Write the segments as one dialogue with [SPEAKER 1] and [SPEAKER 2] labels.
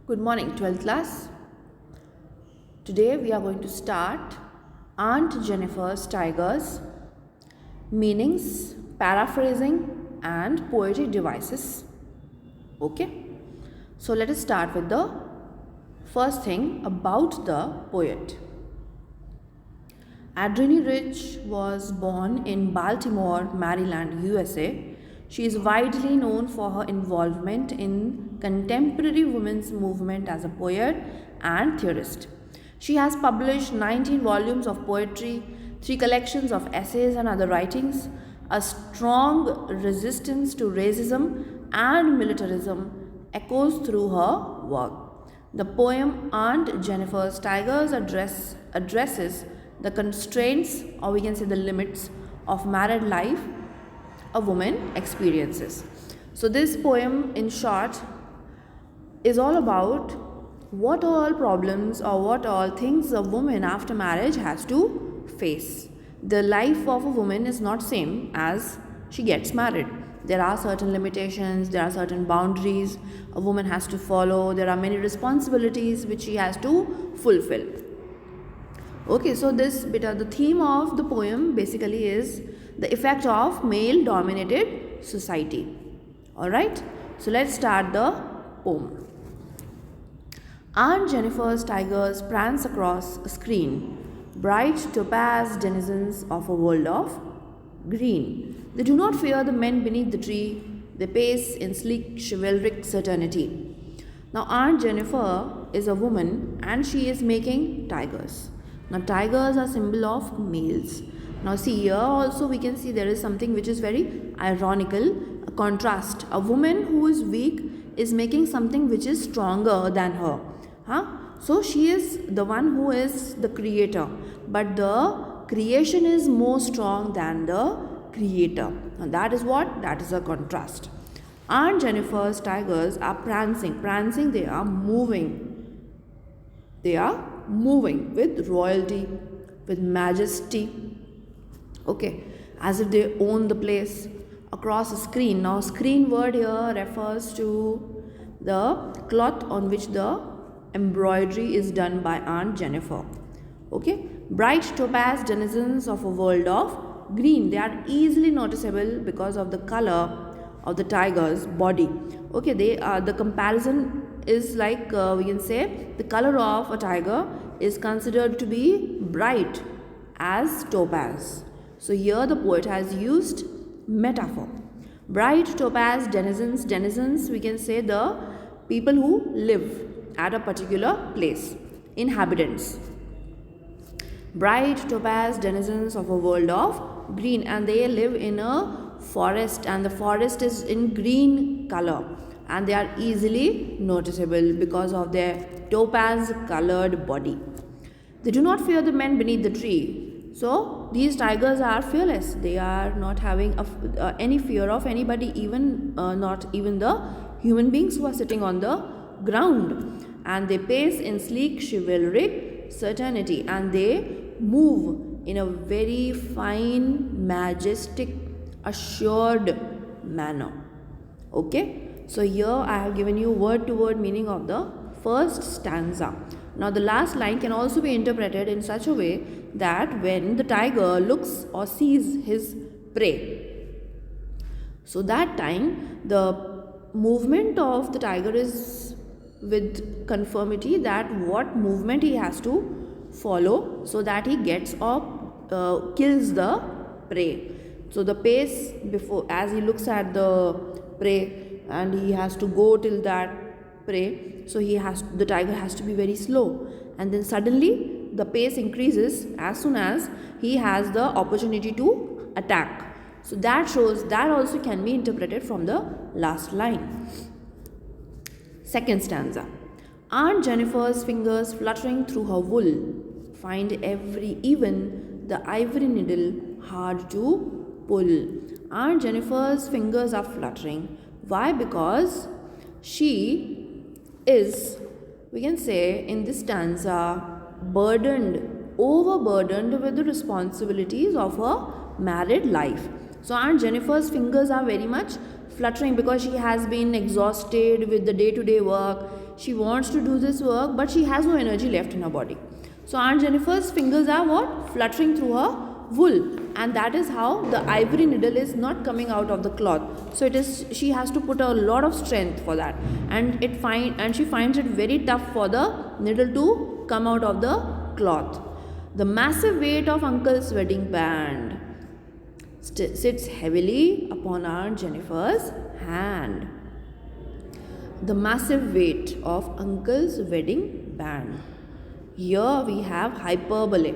[SPEAKER 1] Good morning, 12th class. Today we are going to start Aunt Jennifer's Tigers, meanings, paraphrasing, and poetic devices. Okay, so let us start with the first thing about the poet. Adrienne Rich was born in Baltimore, Maryland, USA. She is widely known for her involvement in contemporary women's movement as a poet and theorist. She has published 19 volumes of poetry, 3 collections of essays and other writings. A strong resistance to racism and militarism echoes through her work. The poem Aunt Jennifer's Tigers addresses the constraints, or we can say the limits, of married life a woman experiences. So this poem in short is all about what all problems or what all things a woman after marriage has to face. The life of a woman is not same as she gets married. There are certain limitations, there are certain boundaries a woman has to follow, there are many responsibilities which she has to fulfill. Okay, so this bit of the theme of the poem basically is the effect of male dominated society. Alright, so let's start the poem. Aunt Jennifer's tigers prance across a screen, bright topaz denizens of a world of green. They do not fear the men beneath the tree, they pace in sleek chivalric certainty. Now Aunt Jennifer is a woman and she is making tigers. Now tigers are symbol of males. Now see here also we can see there is something which is very ironical, a contrast. A woman who is weak is making something which is stronger than her. So she is the one who is the creator, but the creation is more strong than the creator. Now that is what? That is a contrast. Aunt Jennifer's tigers are prancing. Prancing, they are moving. They are moving with royalty, with majesty, okay, as if they own the place across a screen. Now screen word here refers to the cloth on which the embroidery is done by Aunt Jennifer. Okay, bright topaz denizens of a world of green. They are easily noticeable because of the color of the tiger's body. Okay, they are the comparison is like we can say the color of a tiger is considered to be bright as topaz. So here the poet has used metaphor. Bright topaz denizens. Denizens, we can say the people who live at a particular place, inhabitants. Bright topaz denizens of a world of green, and they live in a forest, and the forest is in green color, and they are easily noticeable because of their topaz colored body. They do not fear the men beneath the tree. So these tigers are fearless. They are not having any fear of anybody, even not even the human beings who are sitting on the ground. And they pace in sleek chivalric certainty, and they move in a very fine, majestic, assured manner. Okay, so here I have given you word to word meaning of the first stanza. Now the last line can also be interpreted in such a way that when the tiger looks or sees his prey, so that time the movement of the tiger is with conformity that what movement he has to follow so that he gets or kills the prey. So the pace before, as he looks at the prey and he has to go till that prey, so the tiger has to be very slow, and then suddenly the pace increases as soon as he has the opportunity to attack. So that shows, that also can be interpreted from the last line. Second stanza. Aunt Jennifer's fingers fluttering through her wool find even the ivory needle hard to pull. Aunt Jennifer's fingers are fluttering. Why? Because she is, we can say in this stanza, overburdened with the responsibilities of her married life. So Aunt Jennifer's fingers are very much fluttering because she has been exhausted with the day-to-day work. She wants to do this work, but she has no energy left in her body. So Aunt Jennifer's fingers are what? Fluttering through her wool, and that is how the ivory needle is not coming out of the cloth. So it is, she has to put a lot of strength for that, and she finds it very tough for the needle to come out of the cloth. The massive weight of Uncle's wedding band sits heavily upon Aunt Jennifer's hand. The massive weight of Uncle's wedding band. Here we have hyperbole,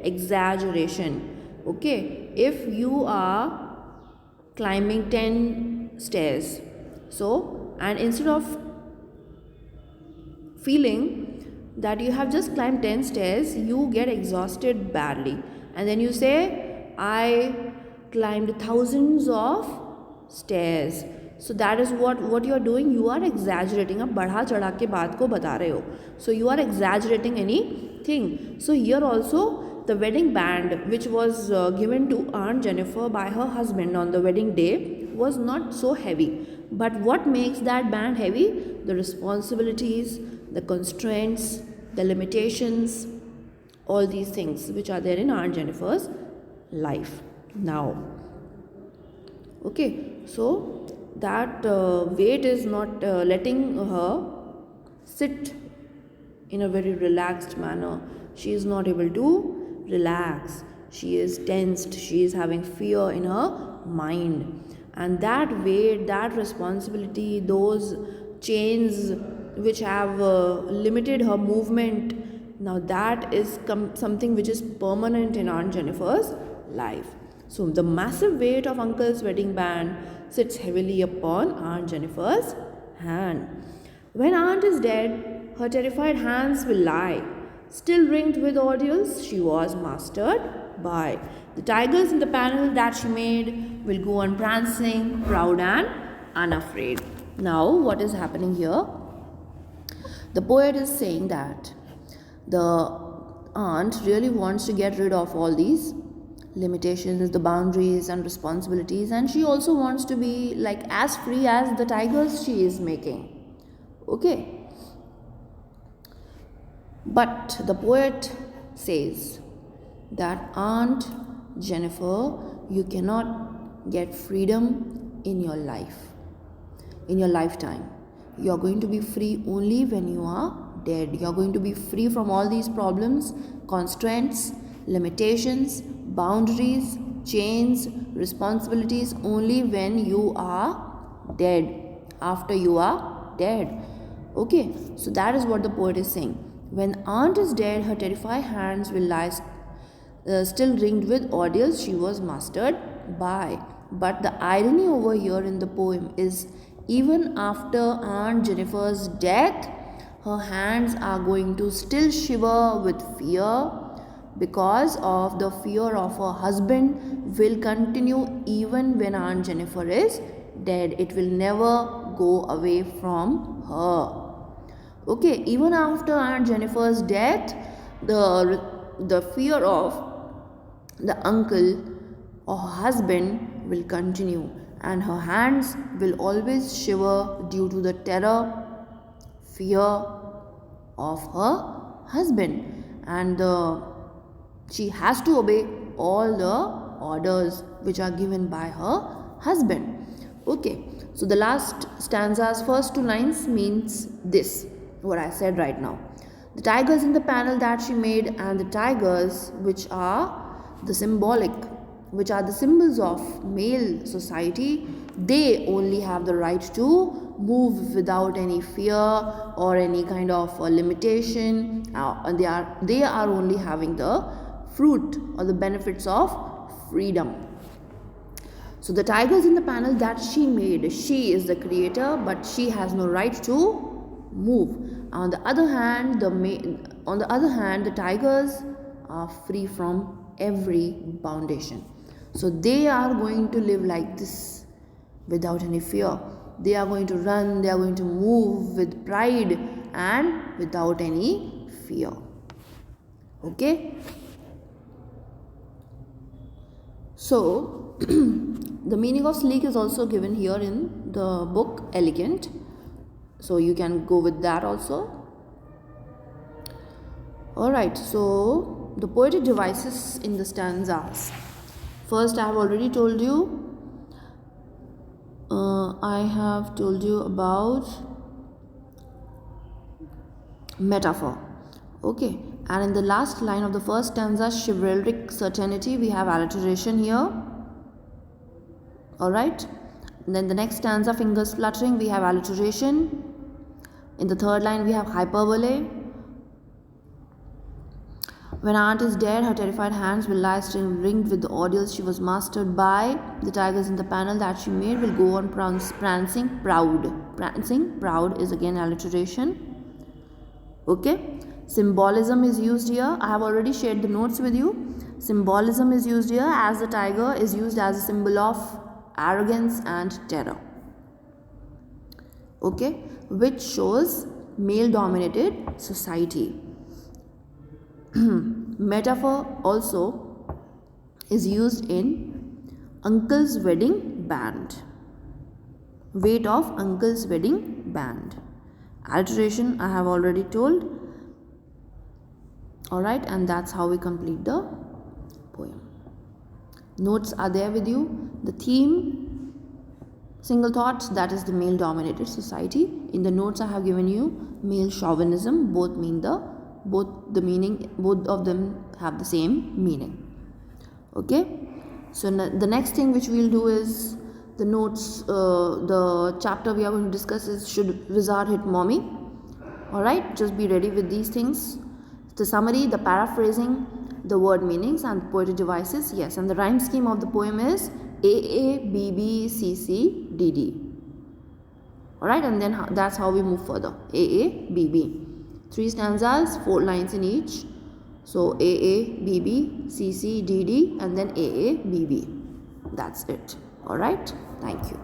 [SPEAKER 1] exaggeration. Okay, if you are climbing 10 stairs, so, and instead of feeling that you have just climbed 10 stairs, you get exhausted badly, and then you say, I climbed thousands of stairs. So that is what you are doing. You are exaggerating. आप बढ़ा चढ़ा के बात को बता रहे हो. So you are exaggerating anything. So here also the wedding band, which was given to Aunt Jennifer by her husband on the wedding day, was not so heavy. But what makes that band heavy? The responsibilities, the constraints, the limitations, all these things which are there in Aunt Jennifer's life now. Okay, so that weight is not letting her sit in a very relaxed manner. She is not able to relax. She is tensed. She is having fear in her mind. And that weight, that responsibility, those chains which have limited her movement, now that is something which is permanent in Aunt Jennifer's life. So the massive weight of Uncle's wedding band sits heavily upon Aunt Jennifer's hand. When Aunt is dead, her terrified hands will lie, still ringed with ordeals she was mastered by. The tigers in the panel that she made will go on prancing, proud and unafraid. Now, what is happening here? The poet is saying that the aunt really wants to get rid of all these limitations, the boundaries and responsibilities, and she also wants to be like as free as the tigers she is making. Okay, but the poet says that Aunt Jennifer, you cannot get freedom in your life, in your lifetime. You are going to be free only when you are dead. You are going to be free from all these problems, constraints, limitations, boundaries, chains, responsibilities only when you are dead, after you are dead. Okay, so that is what the poet is saying. When Aunt is dead, her terrified hands will lie still ringed with ordeals she was mastered by. But the irony over here in the poem is, even after Aunt Jennifer's death, her hands are going to still shiver with fear, because of the fear of her husband will continue even when Aunt Jennifer is dead. It will never go away from her. Okay, even after Aunt Jennifer's death, the fear of the uncle or her husband will continue, and her hands will always shiver due to the terror, fear of her husband, and she has to obey all the orders which are given by her husband. Okay, so the last stanza's first two lines means this, what I said right now. The tigers in the panel that she made, and the tigers which are the symbolic, which are the symbols of male society, they only have the right to move without any fear or any kind of limitation. They are only having the fruit or the benefits of freedom. So the tigers in the panel that she made, she is the creator, but she has no right to move. On the other hand, the tigers are free from every foundation. So they are going to live like this without any fear. They are going to run, they are going to move with pride and without any fear. Okay? So the meaning of sleek is also given here in the book Elegant, so you can go with that also. Alright, so the poetic devices in the stanzas. First, I have already told you, about metaphor. Okay, and in the last line of the first stanza, chivalric certainty, we have alliteration here. Alright, then the next stanza, fingers fluttering, we have alliteration. In the third line, we have hyperbole. When aunt is dead, her terrified hands will lie still ringed with the ordeals she was mastered by. The tigers in the panel that she made will go on prancing proud. Prancing proud is again alliteration. Okay. Symbolism is used here. I have already shared the notes with you. Symbolism is used here as the tiger is used as a symbol of arrogance and terror. Okay. Which shows male dominated society. Metaphor also is used in uncle's wedding band. Weight of uncle's wedding band. Alliteration I have already told. Alright, and that's how we complete the poem. Notes are there with you. The theme, single thoughts, that is the male dominated society. In the notes I have given you male chauvinism. Both of them have the same meaning. Okay, so the next thing which we'll do is the notes. The chapter we are going to discuss is should wizard hit mommy. Alright, just be ready with these things. The summary, the paraphrasing, the word meanings, and poetic devices. Yes, and the rhyme scheme of the poem is AA, BB, CC, DD. Alright, and then that's how we move further. AA, BB. 3 stanzas, 4 lines in each. So AA, BB, CC, DD, and then AA, BB. That's it. Alright, thank you.